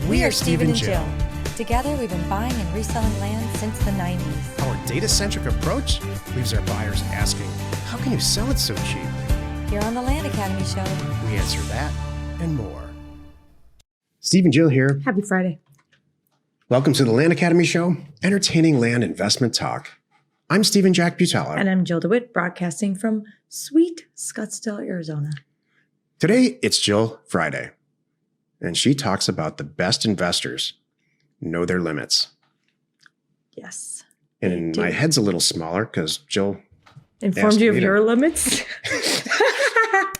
We are Steve and Jill. Together, we've been buying and reselling land since the 90s. Our data-centric approach leaves our buyers asking, how can you sell it so cheap? Here on the Land Academy Show, We answer that and more. Steve and Jill here. Happy Friday. Welcome to the Land Academy Show, entertaining land investment talk. I'm Stephen Jack Butala. And I'm Jill DeWitt, broadcasting from sweet Scottsdale, Arizona. Today, it's Jill Friday, and she talks about the best investors know their limits. Yes. And my head's a little smaller because Jill informed you of your limits?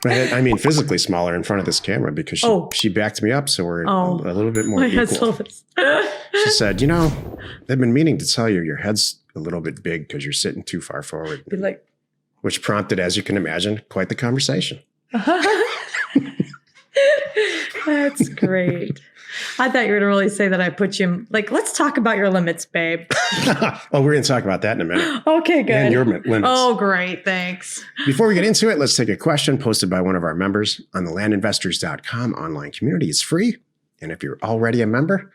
I mean, physically smaller in front of this camera because she backed me up, so we're a little bit more equal. She said, they've been meaning to tell you your head's a little bit big because you're sitting too far forward. Which prompted, as you can imagine, quite the conversation. That's great. I thought you were going to really say that I put you let's talk about your limits, babe. We're going to talk about that in a minute. Okay, good. And your limits. Oh, great. Thanks. Before we get into it, let's take a question posted by one of our members on the landinvestors.com online community. It's free. And if you're already a member,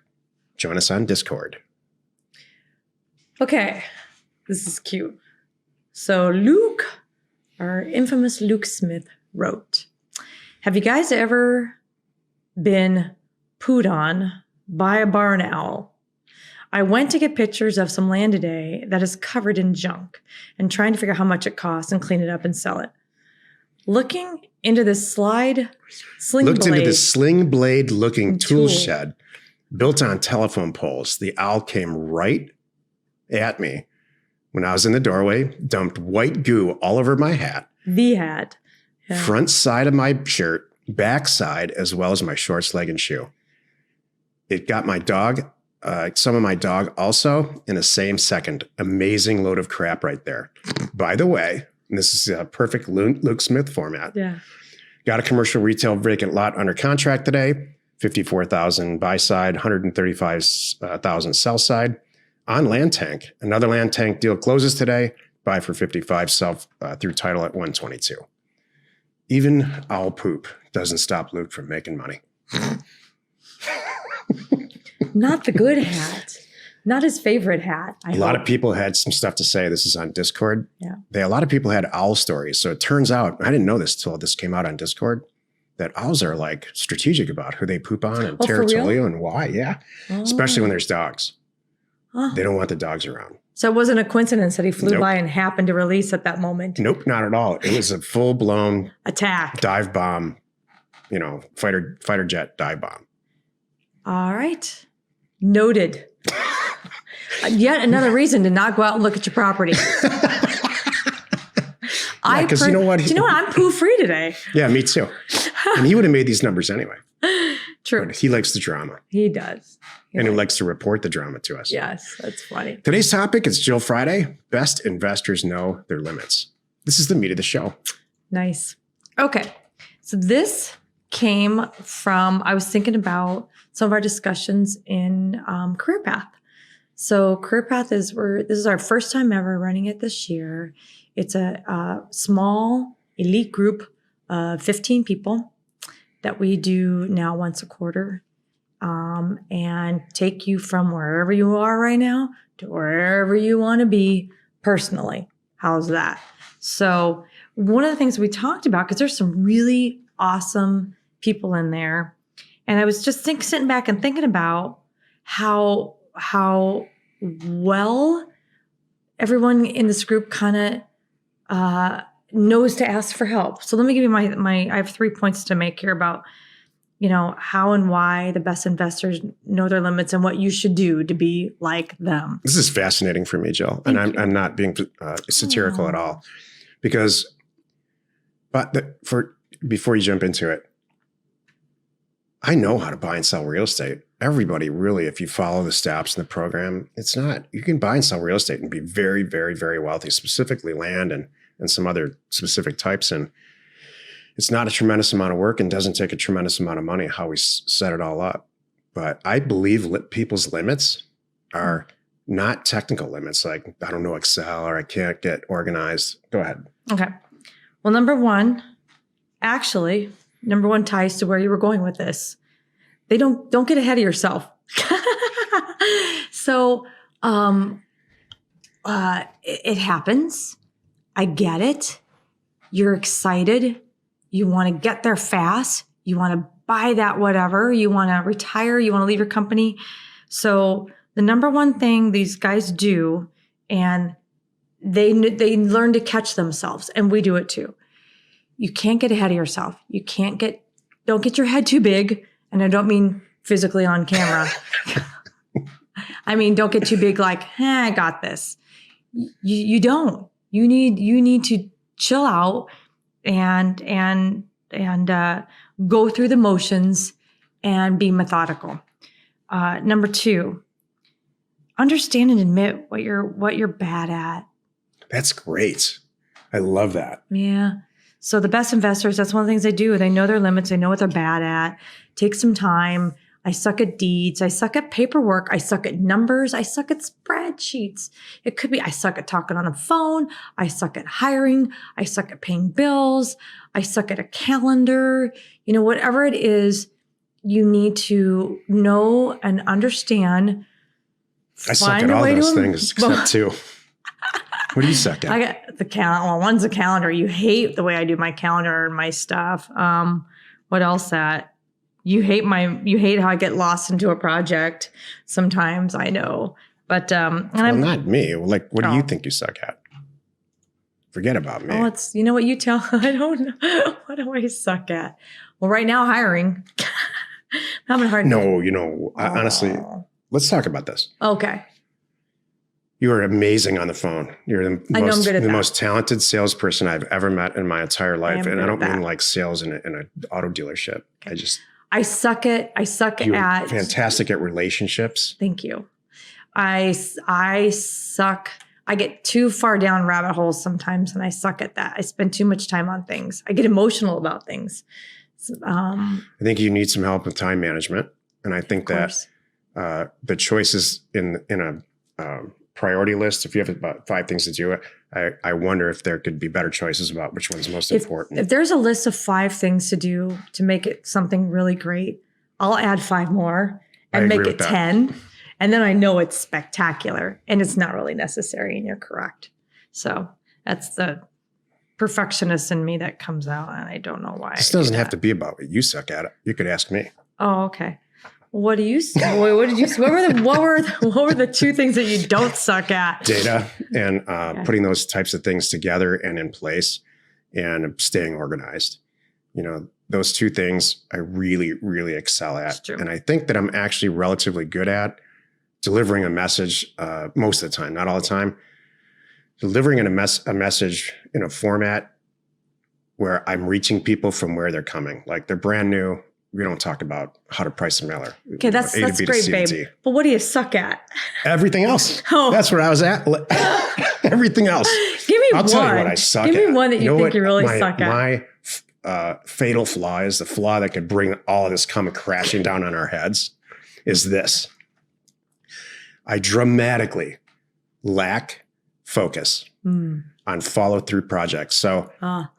join us on Discord. Okay. This is cute. So Luke, our infamous Luke Smith, wrote, have you guys ever been pooed on by a barn owl? I went to get pictures of some land today that is covered in junk and trying to figure out how much it costs and clean it up and sell it. Looking into this sling blade looking tool shed built on telephone poles. The owl came right at me when I was in the doorway, dumped white goo all over my hat. The hat. Yeah. Front side of my shirt, back side, as well as my shorts, leg, and shoe. It got my dog, some of my dog also in the same second. Amazing load of crap right there. By the way, this is a perfect Luke Smith format. Yeah. Got a commercial retail vacant lot under contract today. $54,000 buy side, $135,000 sell side on Land Tank. Another Land Tank deal closes today. Buy for $55,000, sell through title at $122,000. Even owl poop doesn't stop Luke from making money. Not the good hat. Not his favorite hat. A lot of people had some stuff to say. This is on Discord. Yeah. A lot of people had owl stories. So it turns out, I didn't know this till this came out on Discord, that owls are strategic about who they poop on and territorial and why. Yeah. Oh. Especially when there's dogs. Oh. They don't want the dogs around. So it wasn't a coincidence that he flew by and happened to release at that moment? Nope, not at all. It was a full-blown attack. Dive bomb, fighter jet dive bomb. All right. Noted. Yet another reason to not go out and look at your property. Because you know what? Do you know what? I'm poo-free today. Yeah, me too. And he would have made these numbers anyway. True. But he likes the drama. He does. He likes to report the drama to us. Yes, that's funny. Today's topic is Jill Friday. Best investors know their limits. This is the meat of the show. Nice. Okay. So this came from, I was thinking about some of our discussions in Career Path. So Career Path this is our first time ever running it this year. It's a small elite group of 15 people that we do now once a quarter, and take you from wherever you are right now to wherever you want to be personally. How's that? So one of the things we talked about, because there's some really awesome people in there, and I was just sitting back and thinking about how well everyone in this group kind of knows to ask for help. So let me give you I have 3 points to make here about, how and why the best investors know their limits and what you should do to be like them. This is fascinating for me, Jill. And I'm not being satirical at all, because, before you jump into it, I know how to buy and sell real estate. Everybody really, if you follow the steps in the program, you can buy and sell real estate and be very, very, very wealthy, specifically land and some other specific types. And it's not a tremendous amount of work and doesn't take a tremendous amount of money how we set it all up. But I believe people's limits are not technical limits, like I don't know Excel or I can't get organized. Go ahead. Okay. Well, number one ties to where you were going with this. they don't get ahead of yourself. So, it happens. I get it. You're excited. You want to get there fast. You want to buy that whatever. You want to retire. You want to leave your company. So the number one thing these guys do, and they learn to catch themselves, and we do it too. You can't get ahead of yourself. Don't get your head too big. And I don't mean physically on camera. I mean, don't get too big like, I got this. You don't. You need to chill out and go through the motions and be methodical. Number 2, understand and admit what you're bad at. That's great. I love that. Yeah. So the best investors, that's one of the things they do. They know their limits. They know what they're bad at. Take some time. I suck at deeds. I suck at paperwork. I suck at numbers. I suck at spreadsheets. It could be I suck at talking on the phone. I suck at hiring. I suck at paying bills. I suck at a calendar. Whatever it is, you need to know and understand. I suck at all those things except 2. What do you suck at? I got the calendar. Well, one's a calendar. You hate the way I do my calendar and my stuff. What else that? You hate how I get lost into a project sometimes, I know. But not me. Like, what do you think you suck at? Forget about me. Oh, it's what you tell. I don't know. What do I suck at? Well, right now hiring. I'm having a hard time. Honestly, let's talk about this. Okay. You are amazing on the phone. You're the most talented salesperson I've ever met in my entire life. And I don't mean like sales in an auto dealership. Okay. I suck at fantastic at relationships. Thank you. I suck. I get too far down rabbit holes sometimes, and I suck at that. I spend too much time on things. I get emotional about things. I think you need some help with time management. And I think that the choices in a priority list, if you have about 5 things to do, I wonder if there could be better choices about which one's most important. If there's a list of 5 things to do to make it something really great, I'll add 5 more and make it 10. And then I know it's spectacular and it's not really necessary, and you're correct. So that's the perfectionist in me that comes out, and I don't know why. This doesn't have to be about what you suck at. You could ask me. Oh, okay. What do you? What did you? What were the 2 things that you don't suck at? Data and putting those types of things together and in place, and staying organized. Those 2 things I really, really excel at, and I think that I'm actually relatively good at delivering a message most of the time, not all the time. Delivering a message in a format where I'm reaching people from where they're coming, like they're brand new. We don't talk about how to price a mailer. Okay, that's great, babe. But what do you suck at? Everything else. Oh. That's where I was at. Everything else. Give me one. I'll tell you what I suck at. Give me one that you think you really suck at. My fatal flaw is the flaw that could bring all of this coming crashing down on our heads is this. I dramatically lack focus on follow-through projects. So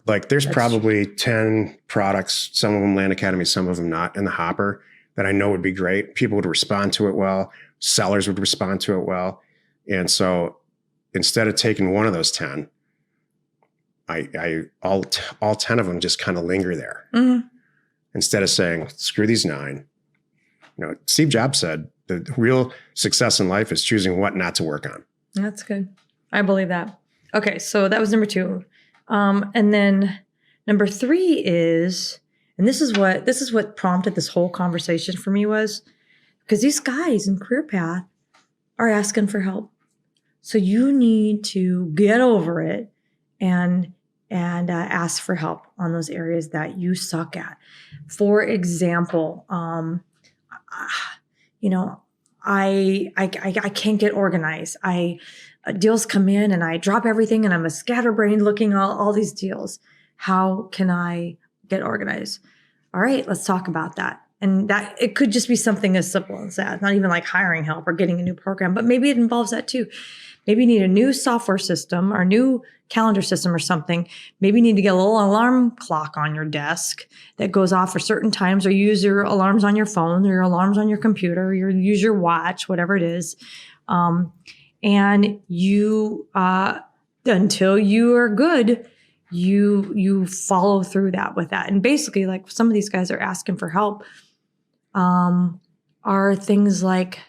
there's probably 10 products, some of them Land Academy, some of them not, in the hopper that I know would be great. People would respond to it well. Sellers would respond to it well. And so instead of taking one of those 10, all 10 of them just kind of linger there. Mm-hmm. Instead of saying, screw these 9. Steve Jobs said the real success in life is choosing what not to work on. That's good. I believe that. Okay, so that was number 2. And then number 3 is, and this is what prompted this whole conversation for me, was because these guys in Career Path are asking for help. So you need to get over it and ask for help on those areas that you suck at. For example, I can't get organized. Deals come in and I drop everything and I'm a scatterbrained looking at all these deals. How can I get organized? All right, let's talk about that. And that it could just be something as simple as that, not even like hiring help or getting a new program, but maybe it involves that too. Maybe you need a new software system or a new calendar system or something. Maybe you need to get a little alarm clock on your desk that goes off for certain times, or use your alarms on your phone or your alarms on your computer, or use your watch, whatever it is. And you, until you are good, you follow through that with that. And basically, like some of these guys are asking for help, are things like,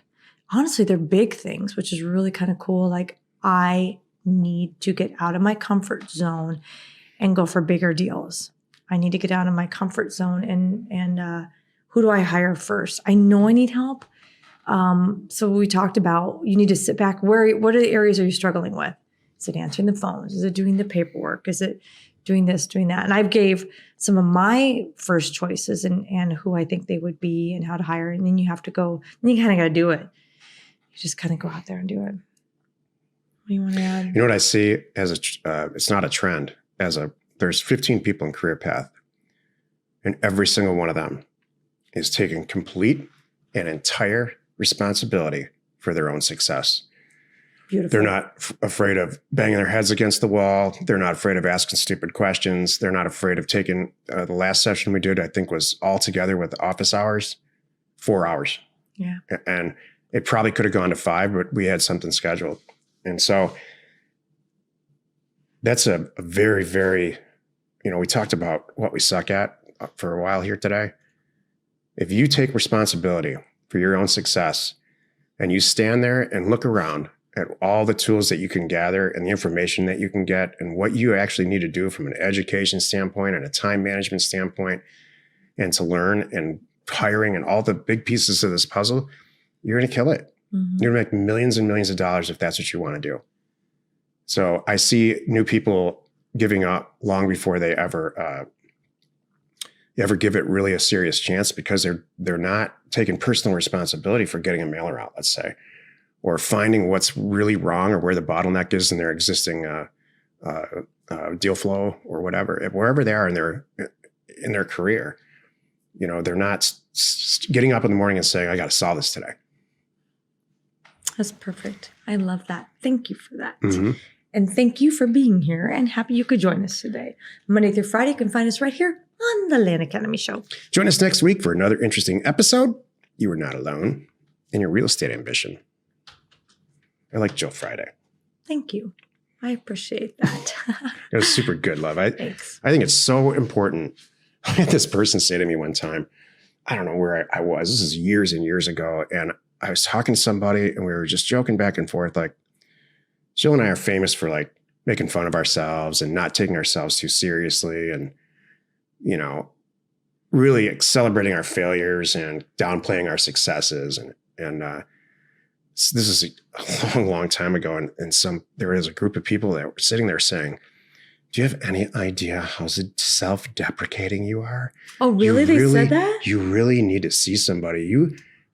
honestly, they're big things, which is really kind of cool. Like, I need to get out of my comfort zone and go for bigger deals. I need to get out of my comfort zone and who do I hire first? I know I need help. So we talked about, you need to sit back. What are the areas are you struggling with? Is it answering the phones? Is it doing the paperwork? Is it doing this, doing that? And I gave some of my first choices and who I think they would be and how to hire. And then you have to go, then you kind of got to do it. You just kind of go out there and do it. What do you want to add? You know what I see as it's not a trend, there's 15 people in Career Path, and every single one of them is taking complete and entire responsibility for their own success. Beautiful. They're not afraid of banging their heads against the wall. They're not afraid of asking stupid questions. They're not afraid of taking the last session we did, I think, was all together with office hours, 4 hours. Yeah. And it probably could have gone to 5, but we had something scheduled. And so that's a very, very, we talked about what we suck at for a while here today. If you take responsibility for your own success and you stand there and look around at all the tools that you can gather and the information that you can get and what you actually need to do from an education standpoint and a time management standpoint, and to learn and hiring and all the big pieces of this puzzle, you're going to kill it. Mm-hmm. You're going to make millions and millions of dollars if that's what you want to do. So I see new people giving up long before they ever give it really a serious chance, because they're not taking personal responsibility for getting a mailer out, let's say, or finding what's really wrong or where the bottleneck is in their existing deal flow or whatever, wherever they are in their career. They're not getting up in the morning and saying, I got to solve this today. That's perfect. I love that. Thank you for that. Mm-hmm. And thank you for being here, and happy you could join us today. Monday through Friday, you can find us right here on the Land Academy Show. Join us next week for another interesting episode. You are not alone in your real estate ambition. I like Jill Friday. Thank you. I appreciate that. It was super good, love. Thanks. I think it's so important. I had this person say to me one time, I don't know where I was. This is years and years ago. And I was talking to somebody and we were just joking back and forth. Like, Jill and I are famous for like making fun of ourselves and not taking ourselves too seriously, and, really celebrating our failures and downplaying our successes. And this is a long, long time ago. And there was a group of people that were sitting there saying, do you have any idea how self-deprecating you are? Oh, really? They said that? You really need to see somebody.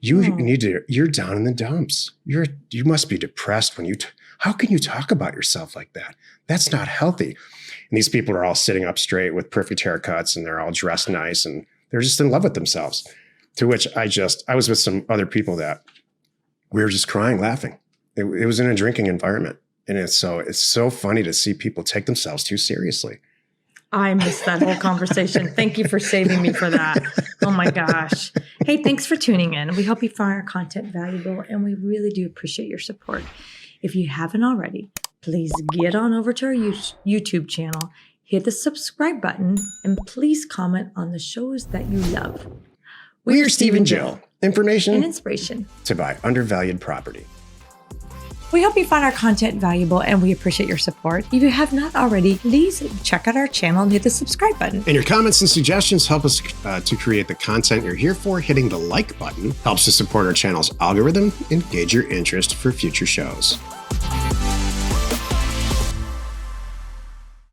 You're down in the dumps. You must be depressed when how can you talk about yourself like that? That's not healthy. And these people are all sitting up straight with perfect haircuts, and they're all dressed nice, and they're just in love with themselves. To which I was with some other people that we were just crying, laughing. It was in a drinking environment. And it's so funny to see people take themselves too seriously. I missed that whole conversation. Thank you for saving me for that. Oh my gosh. Hey, thanks for tuning in. We hope you find our content valuable, and we really do appreciate your support. If you haven't already, please get on over to our YouTube channel, hit the subscribe button, and please comment on the shows that you love. We're Steve and Jill. Information and inspiration to buy undervalued property. We hope you find our content valuable, and we appreciate your support. If you have not already, please check out our channel and hit the subscribe button. And your comments and suggestions help us to create the content you're here for. Hitting the like button helps to support our channel's algorithm and gauge your interest for future shows.